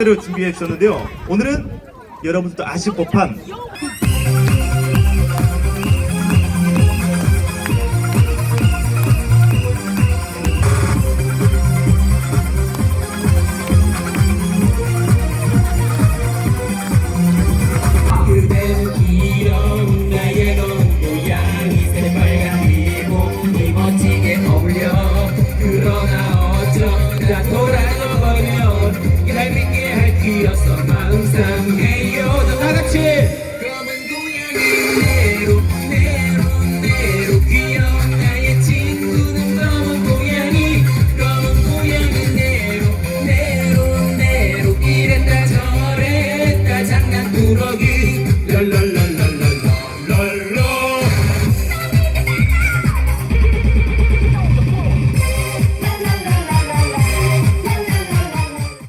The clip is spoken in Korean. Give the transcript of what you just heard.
노래를 준비했었는데요. 오늘은 여러분들도 아실 법한 그댄 귀여운 나의 고양이 새빨간 미모이 멋지게 어울려. 그러나 어쩌다 돌아서버려 얄밉게 할 기 없어 마음 상해요.